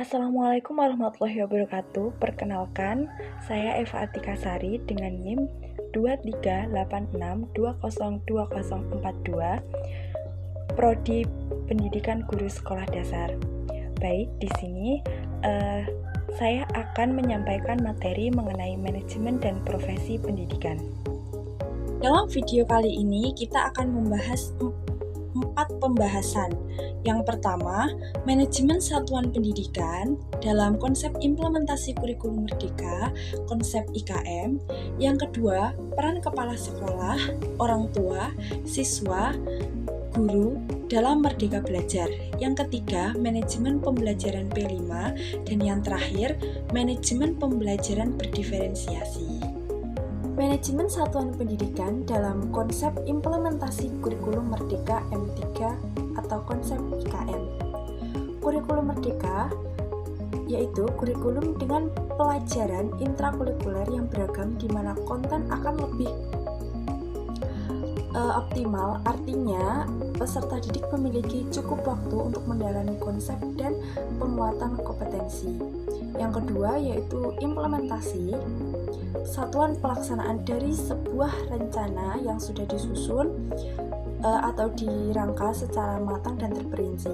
Assalamualaikum warahmatullahi wabarakatuh. Perkenalkan, saya Eva Atika Sari dengan NIM 2386202042, Prodi Pendidikan Guru Sekolah Dasar. Baik, di sini saya akan menyampaikan materi mengenai manajemen dan profesi pendidikan. Dalam video kali ini kita akan membahas 4 pembahasan. Yang pertama, manajemen satuan pendidikan dalam konsep implementasi kurikulum merdeka, konsep IKM. Yang kedua, peran kepala sekolah, orang tua, siswa, guru dalam Merdeka Belajar. Yang ketiga, manajemen pembelajaran P5, dan yang terakhir, manajemen pembelajaran berdiferensiasi. Manajemen satuan pendidikan dalam konsep implementasi kurikulum merdeka M3 atau konsep IKM. Kurikulum merdeka yaitu kurikulum dengan pelajaran intrakurikuler yang beragam di mana konten akan lebih optimal, artinya peserta didik memiliki cukup waktu untuk mendalami konsep dan penguatan kompetensi. Yang kedua yaitu implementasi, satuan pelaksanaan dari sebuah rencana yang sudah disusun atau dirangka secara matang dan terperinci.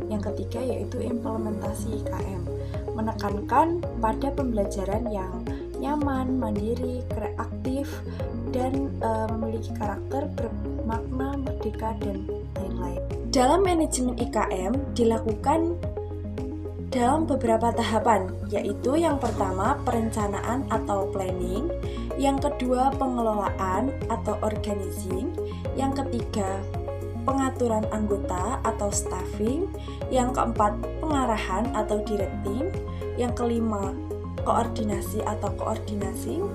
Yang ketiga yaitu implementasi IKM, menekankan pada pembelajaran yang nyaman, mandiri, kreatif, dan memiliki karakter bermakna, merdeka, dan lain-lain. Dalam manajemen IKM dilakukan dalam beberapa tahapan, yaitu yang pertama perencanaan atau planning, yang kedua pengelolaan atau organizing, yang ketiga pengaturan anggota atau staffing, yang keempat pengarahan atau directing, yang kelima koordinasi atau coordinating,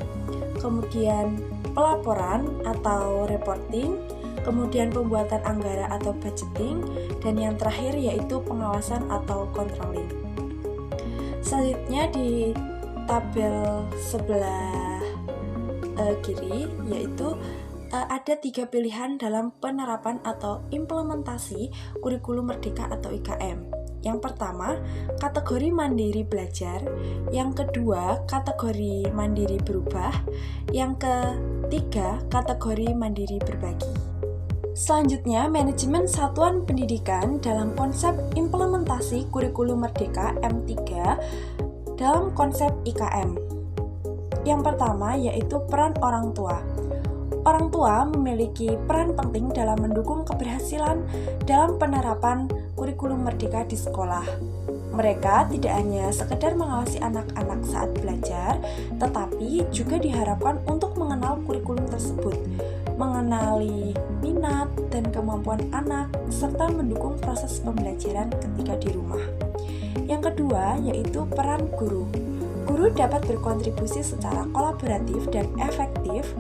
kemudian pelaporan atau reporting, kemudian pembuatan anggaran atau budgeting, dan yang terakhir yaitu pengawasan atau controlling. Selanjutnya di tabel sebelah kiri yaitu ada 3 pilihan dalam penerapan atau implementasi kurikulum merdeka atau IKM. Yang pertama, kategori mandiri belajar. Yang kedua, kategori mandiri berubah. Yang ketiga, kategori mandiri berbagi. Selanjutnya, manajemen satuan pendidikan dalam konsep implementasi kurikulum merdeka M3 dalam konsep IKM. Yang pertama yaitu peran orang tua. Orang tua memiliki peran penting dalam mendukung keberhasilan dalam penerapan kurikulum merdeka di sekolah. Mereka tidak hanya sekedar mengawasi anak-anak saat belajar, tetapi juga diharapkan untuk mengenal kurikulum tersebut, mengenali minat dan kemampuan anak, serta mendukung proses pembelajaran ketika di rumah. Yang kedua yaitu peran guru. Guru dapat berkontribusi secara kolaboratif dan efektif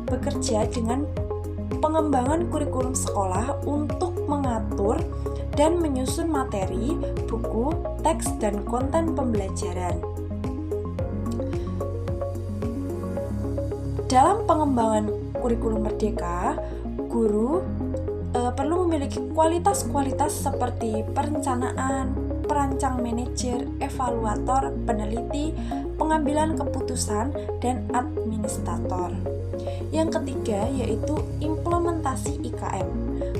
bekerja dengan pengembangan kurikulum sekolah untuk mengatur dan menyusun materi, buku, teks, dan konten pembelajaran. Dalam pengembangan kurikulum merdeka, guru perlu memiliki kualitas-kualitas seperti perencanaan, perancang manajer, evaluator, peneliti, pengambilan keputusan, dan administrator. Yang ketiga yaitu implementasi IKM,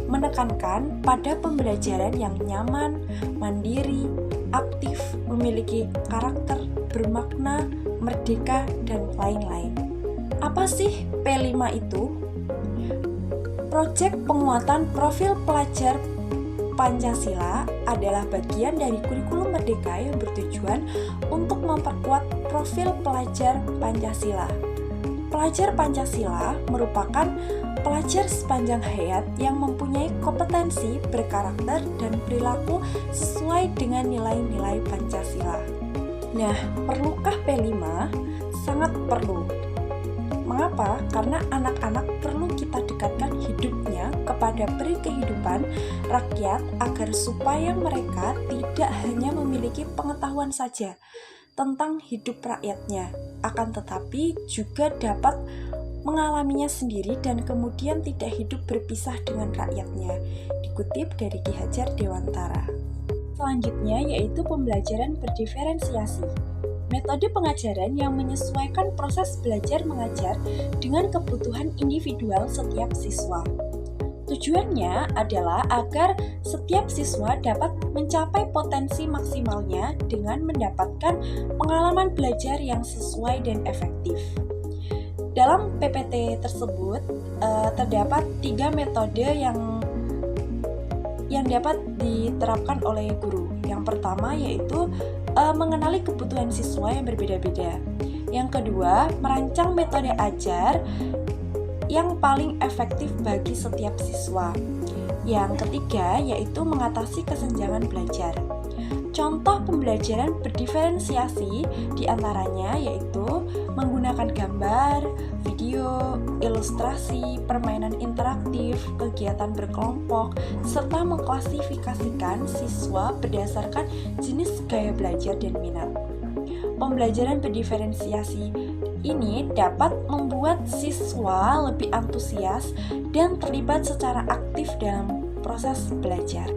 menekankan pada pembelajaran yang nyaman, mandiri, aktif, memiliki karakter, bermakna, merdeka, dan lain-lain. Apa sih P5 itu? Proyek penguatan profil pelajar Pancasila adalah bagian dari kurikulum merdeka yang bertujuan untuk memperkuat profil pelajar Pancasila. Pelajar Pancasila merupakan pelajar sepanjang hayat yang mempunyai kompetensi, berkarakter, dan perilaku sesuai dengan nilai-nilai Pancasila. Nah, perlukah P5? Sangat perlu. Mengapa? Karena anak-anak perlu kita dekatkan hidupnya kepada peri kehidupan rakyat agar supaya mereka tidak hanya memiliki pengetahuan saja tentang hidup rakyatnya, akan tetapi juga dapat mengalaminya sendiri dan kemudian tidak hidup berpisah dengan rakyatnya. Dikutip dari Ki Hajar Dewantara. Selanjutnya yaitu pembelajaran berdiferensiasi. Metode pengajaran yang menyesuaikan proses belajar mengajar dengan kebutuhan individual setiap siswa. Tujuannya adalah agar setiap siswa dapat mencapai potensi maksimalnya dengan mendapatkan pengalaman belajar yang sesuai dan efektif. Dalam PPT tersebut terdapat 3 metode yang dapat diterapkan oleh guru. Yang pertama yaitu mengenali kebutuhan siswa yang berbeda-beda. Yang kedua, merancang metode ajar yang paling efektif bagi setiap siswa. Yang ketiga yaitu mengatasi kesenjangan belajar. Contoh pembelajaran berdiferensiasi diantaranya yaitu menggunakan gambar, video, ilustrasi, permainan interaktif, kegiatan berkelompok, serta mengklasifikasikan siswa berdasarkan jenis gaya belajar dan minat. Pembelajaran berdiferensiasi ini dapat membuat siswa lebih antusias dan terlibat secara aktif dalam proses belajar.